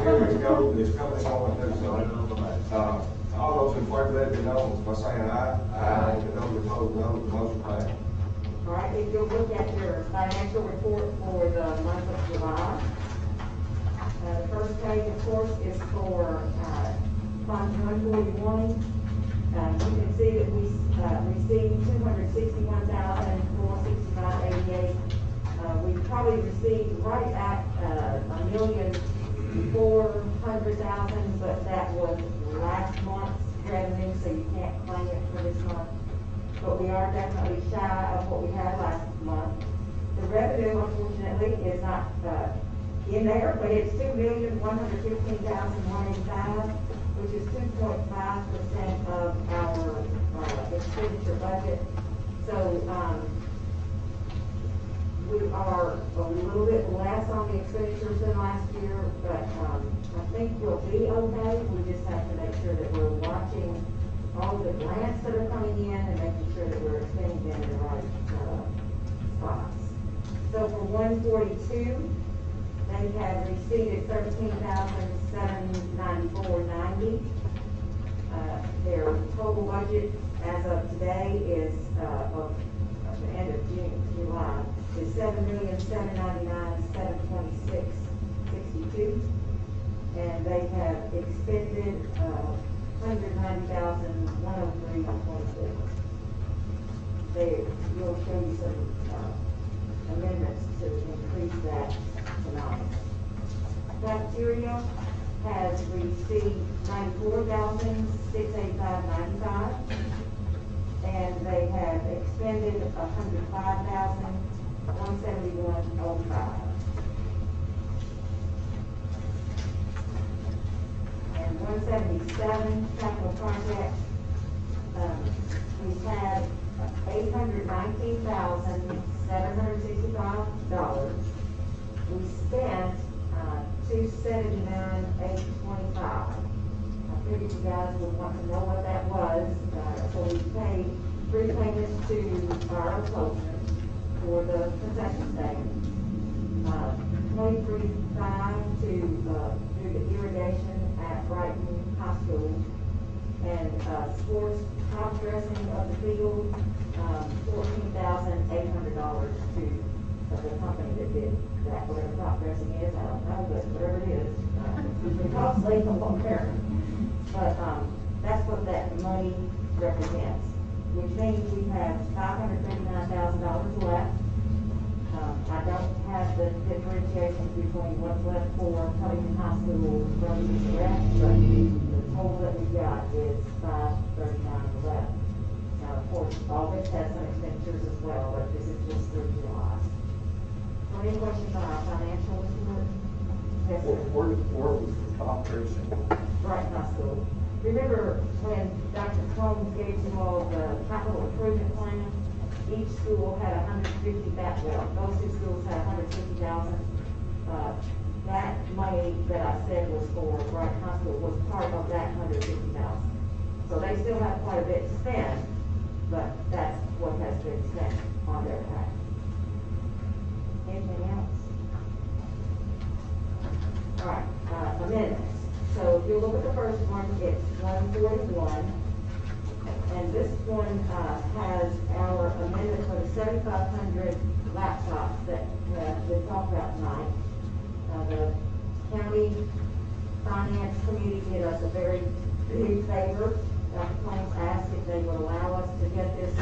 Here we go, it's coming on, so, all those in favor, let me know by saying aye. Aye. And those opposed, no, the motion passed. All right, if you'll look at your financial report for the month of July. The first page, of course, is for Fund 141. You can see that we received $261,465.88. We probably received right at $1,400,000, but that was last month's revenue, so you can't claim it for this month. But we are definitely shy of what we had last month. The revenue, unfortunately, is not in there, but it's $2,115,185, which is 2.5% of our expenditure budget. So we are a little bit less on the expenditures than last year, but I think we'll be okay. We just have to make sure that we're watching all the grants that are coming in and making sure that we're spending them in the right spots. So for 142, they have received $13,794.90. Their total budget as of today is, of the end of July, is $7,799,726.62. And they have expended $190,103.24. They will show you some amendments to increase that tonight. Cafeteria has received $94,685.95, and they have expended $105,171.05. And 177 capital projects, we've had $819,765. We spent $279,825. I figured you guys would want to know what that was. So we paid 3 payments to our upholstery for the concession stand. $23,500 to do the irrigation at Brighton High School, and sports top dressing of the field, $14,800 to the company that did that. Whatever top dressing is, I don't know, but whatever it is, it costs late on there. But that's what that money represents, which means we have $539,000 left. I don't have the differentiation between what's left for Covington High School versus the rest, but the total that we've got is $539 left. Now, of course, August has some expenditures as well, but this is just through July. So any questions on our financial report? Yes, sir. Where was the top dressing? Brighton High School. Remember when Dr. Combs gave you all the capital improvement plan? Each school had 150,000, well, those two schools had 150,000. that money that I said was for Brighton High School was part of that $150,000. So they still have quite a bit to spend, but that's what has been spent on their behalf. Anything else? All right, amendments. So if you look at the first one, it's 141. And this one has our amendment for the 7,500 laptops that we talked about tonight. The county finance committee did us a very big favor. Dr. Combs asked if they would allow us to get this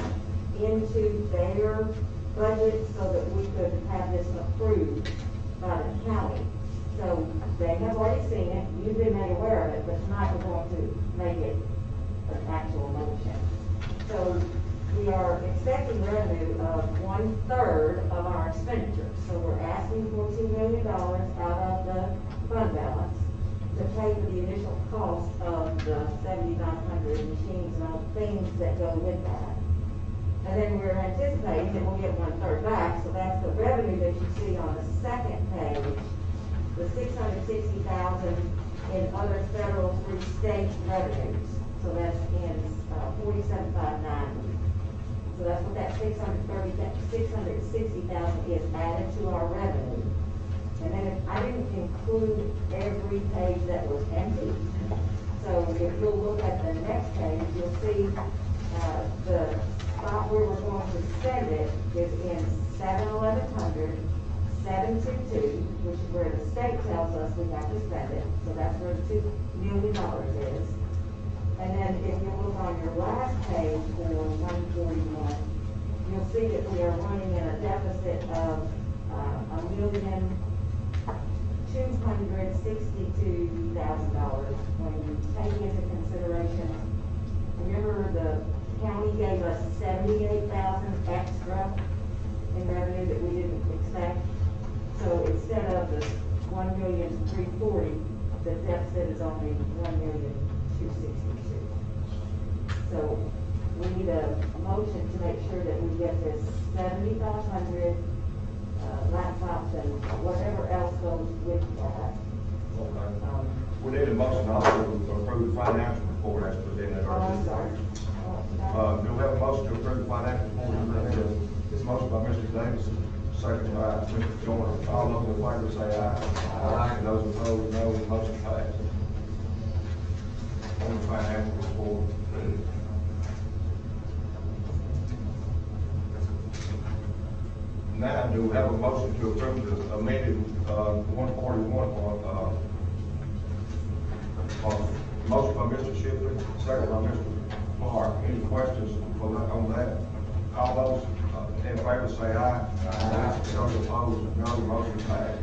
into their budget so that we could have this approved by the county. So they have already seen it, you've been made aware of it, but tonight we're going to make it an actual motion. So we are expecting revenue of 1/3 of our expenditures. So we're asking for $2 million out of the fund balance to pay for the initial cost of the 7,900 machines and all the things that go with that. And then we're anticipating that we'll get 1/3 back, so that's the revenue that you see on the second page, the $660,000 in other federal through state revenues. So that's in 47,590. So that's what that 660,000 is added to our revenue. And then I didn't include every page that was empty. So if you'll look at the next page, you'll see the spot where we're going to spend it is in 7,1100, 722, which is where the state tells us we have to spend it. So that's where the $2 million is. And then if you look on your last page for 141, you'll see that we are running in a deficit of $1,262,000 when you take into consideration, remember the county gave us $78,000 extra in revenue that we didn't expect. So instead of the $1,340,000, the deficit is only $1,262,000. So we need a motion to make sure that we get this 7,500 laptops and whatever else goes with that. We need a motion also to approve the financial report as presented. Oh, I'm sorry. Do we have a motion to approve the financial report as presented? It's motion by Mr. Davidson, second by Mr. Joyner. All those in favor say aye. Aye. Those opposed, no. Motion passed. On the financial report. Now, do we have a motion to approve the amended 141 motion by Mr. Shipley, second by Mr. Clark. Any questions on that? All those in favor say aye. Aye. Those opposed, no. Motion passed.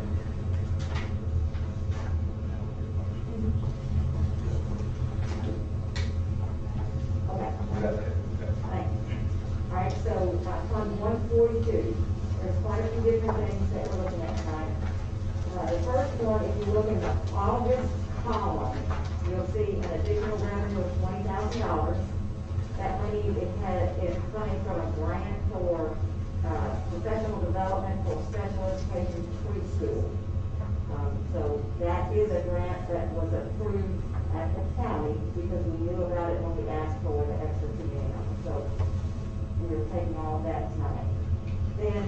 Okay. We got that. Thank you. All right, so Fund 142, there's quite a few different things that we're looking at tonight. The first one, if you look in the August column, you'll see an additional revenue of $20,000. That money is coming from a grant for professional development for special education preschool. So that is a grant that was approved at the county because we knew about it when we asked for the extra $2 million. So we're taking all of that tonight. Then,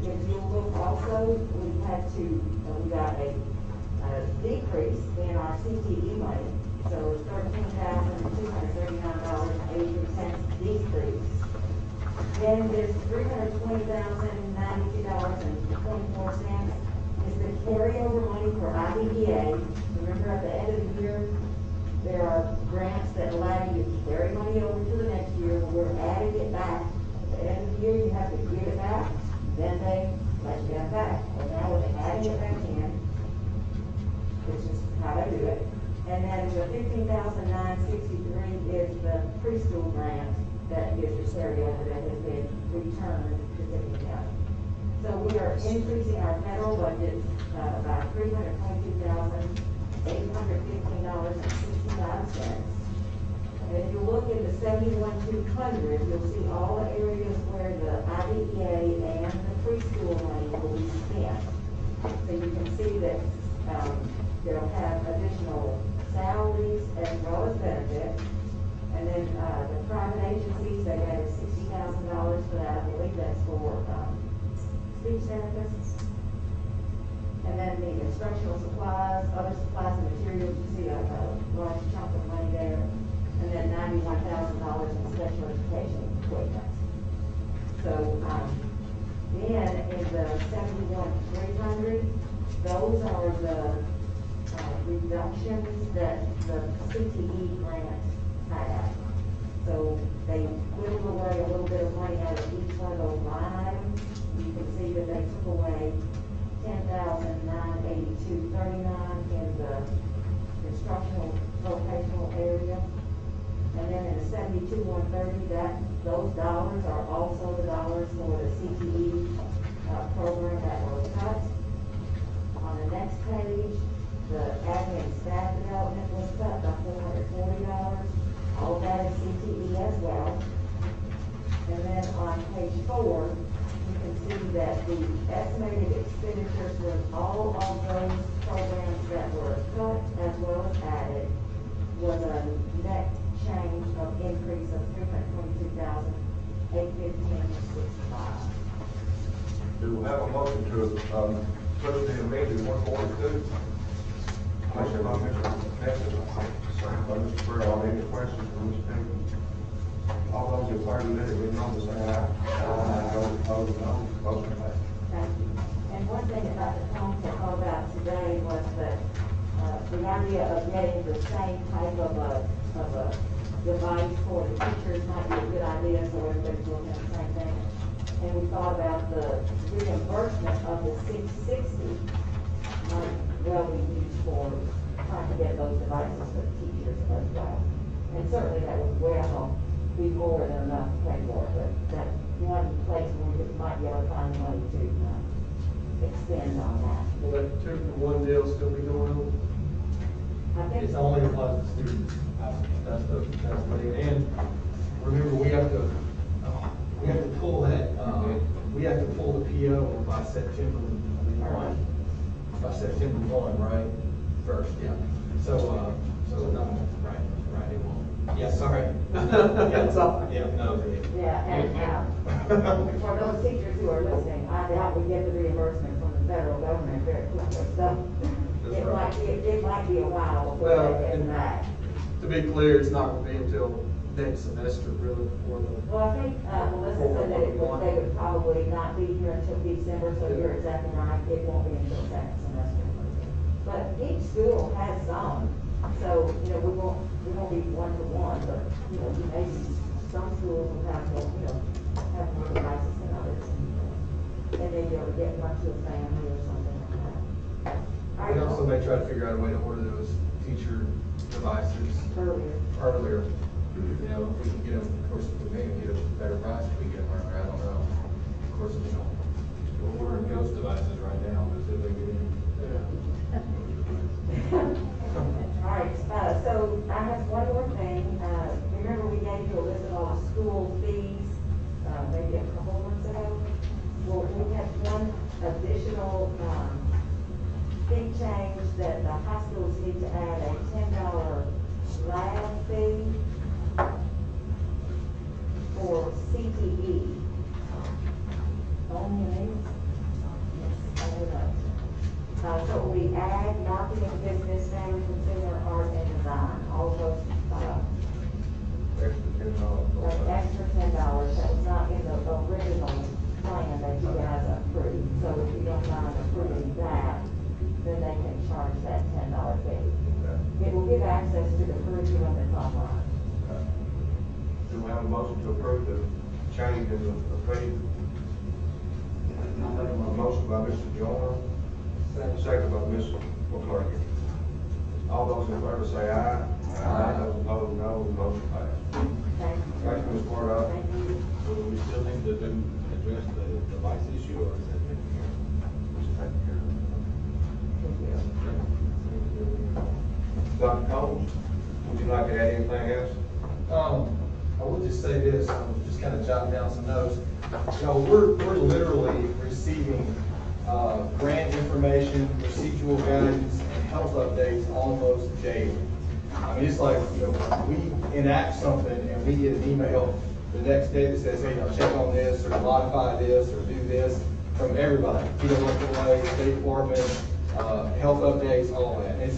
if you look also, we got a decrease in our CTE money. So it's $13,239.83 decrease. Then this $320,092.24 is the carryover money for IDEA. Remember at the end of the year, there are grants that allow you to carry money over to the next year. We're adding it back. At the end of the year, you have to give it back, then they let you have it back. Well, now we're adding it back in, which is how they do it. And then the $15,963 is the preschool grant that is the carryover that has been returned to Tipton County. So we are increasing our federal budget by $322,815.65. And if you look in the 71,200, you'll see all the areas where the IDEA and the preschool money will be spent. So you can see that, they'll have additional salaries as well as benefits. And then, the private agencies, they added $60,000 for that, I believe that's for, speech therapists. And then the instructional supplies, other supplies and materials, you see a large chunk of money there. And then $91,000 in special education equipment. So, then in the 71,300, those are the reductions that the CTE grant had. So they whittled away a little bit of money out of each one of those line items. You can see that they took away $10,982.39 in the instructional vocational area. And then in the 72,130, those dollars are also the dollars for the CTE program that were cut. On the next page, the admin staff development was cut by $440. All of that is CTE as well. And then on page 4, you can see that the estimated expenditures for all of those programs that were cut as well as added was a net change of increase of $322,815.65. Do we have a motion to approve the amended 142? Motion by Mr. Nixon, second by Mr. Burrell. Any questions from Mr. Nixon? All those in favor, let it be known by saying aye. Aye. Those opposed, no. Motion passed. Thank you. And one thing about the Chromebook I thought about today was that the idea of getting the same type of a device for the teachers might be a good idea, so everybody's looking at the same thing. And we thought about the reimbursement of the 660 might well be used for trying to get those devices for the teachers as well. And certainly that would well be more than enough to pay for it, but that one place where we might be able to find money to expend on that. Will that 2-for-1 deal still be going on? I think It's only applies to students. That's the thing. And remember, we have to pull that, we have to pull the PO by September 1. By September 1, right? First, yeah. So no, right, it won't. Yeah, sorry. Yeah, it's all, yeah, no. Yeah, and for those teachers who are listening, I doubt we get the reimbursement from the federal government very quickly, so it might be a while before Well, they get and back. to be clear, it's not going to be until next semester, really, before the. Well, I think, Melissa said that they would probably not be here until December, so you're exactly right, it won't be until second semester. But each school has some, so, we won't be one-to-one, but, maybe some schools will have more, have more devices than others. And maybe able to get one to a family or something like that. We also may try to figure out a way to order those teacher devices earlier. If we can get them, of course, if we may get a better price if we get them earlier, I don't know. Of course, we're ordering ghost devices right now, but see if they get in. All right, so I have one more thing. Remember we gave you a list of all the school fees, maybe a couple of months ago? Well, we have one additional fee change that the hospitals need to add a $10 lab fee for CTE. Only names? Yes, I would like to. So we add marketing, business, family, consumer, art, and design, all of those, Extra $10. extra $10, that was not in the original plan that you guys approved. So if you don't mind approving that, then they can charge that $10 fee. It will give access to the curriculum that's online. Do we have a motion to approve the change in the fee? A motion by Mr. Joyner, second by Ms. McClurkin. All those in favor say aye. Aye. Those opposed, no. Motion passed. Thank you. Thank you, Ms. Bordeaux. Thank you. So do we still need to address the device issue, or is that taken care of? Dr. Combs, would you like to add anything else? I will just say this, just kind of jotting down some notes. We're literally receiving grant information, procedural guidance, and health updates almost daily. I mean, it's like, you know, we enact something and we get an email the next day that says, hey, now check on this, or modify this, or do this, from everybody. PWA, State Department, health updates, all that. It's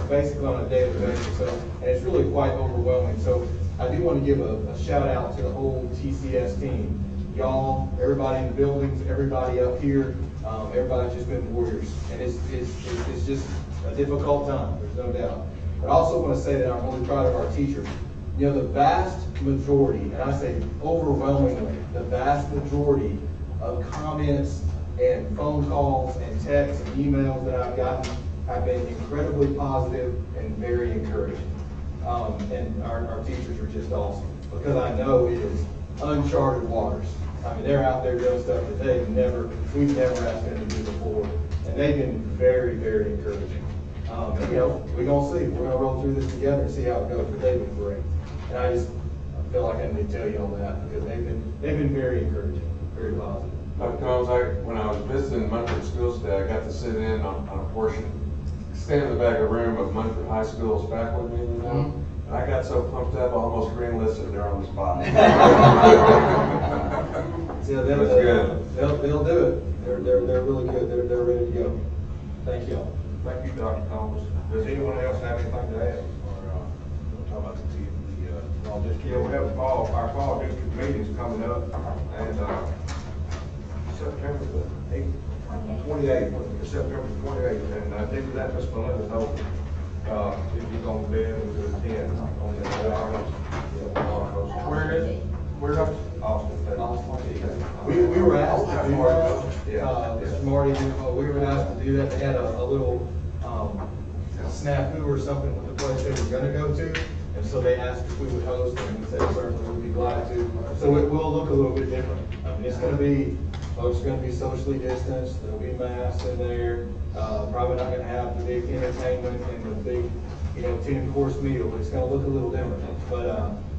basically on a daily basis, so, and it's really quite overwhelming. So I do want to give a shout out to the whole TCS team. Y'all, everybody in the buildings, everybody up here, everybody's just been warriors. And it's just a difficult time, there's no doubt. But I also want to say that I'm really proud of our teachers. You know, the vast majority, and I say overwhelmingly, the vast majority of comments and phone calls and texts and emails that I've gotten have been incredibly positive and very encouraging. And our teachers are just awesome, because I know it is uncharted waters. I mean, they're out there doing stuff that we've never asked them to do before, and they've been very, very encouraging. And, you know, we're gonna see. We're gonna roll through this together and see how it goes, but they've been great. And I feel like I need to tell you all that, because they've been very encouraging, very positive. Dr. Combs, when I was visiting Munford Schools today, I got to sit in on a portion, stand in the back of the room of Munford High School's faculty meeting, you know? And I got so pumped up, I almost green-listed there on the spot. Yeah, they'll do it. They're really good. They're ready to go. Thank y'all. Thank you, Dr. Combs. Does anyone else have anything to add? Talk about the fall district. Yeah, we have our fall district meetings coming up, and September the 28th, September 28th, and I did let Ms. Melinda know if you're going to be able to attend on the Where is it? Where up? Austin. We were asked to do that. Mr. Marty, we were asked to do that. They had a little snafu or something with the place they were going to go to. And so they asked if we would host, and we said certainly we'd be glad to. So it will look a little bit different. I mean, folks are going to be socially distanced. There'll be masks in there. Probably not going to have the big entertainment and the big, 10-course meal. It's going to look a little different.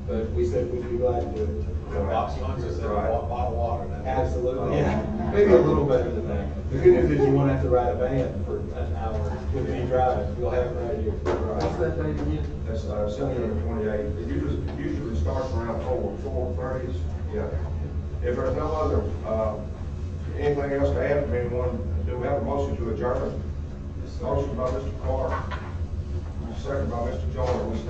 But we said we'd be glad to do it. Box lunch is a bottle of water. Absolutely, yeah. Maybe a little better than that. The good news is you won't have to ride a van for an hour with me driving. You'll have it right here. What's that date again? That's September 28th. It usually starts around 4:30. Yeah. If there's no other, anything else to add from anyone, do we have a motion to adjourn? Motion by Mr. Carter, second by Mr. Joyner. We stand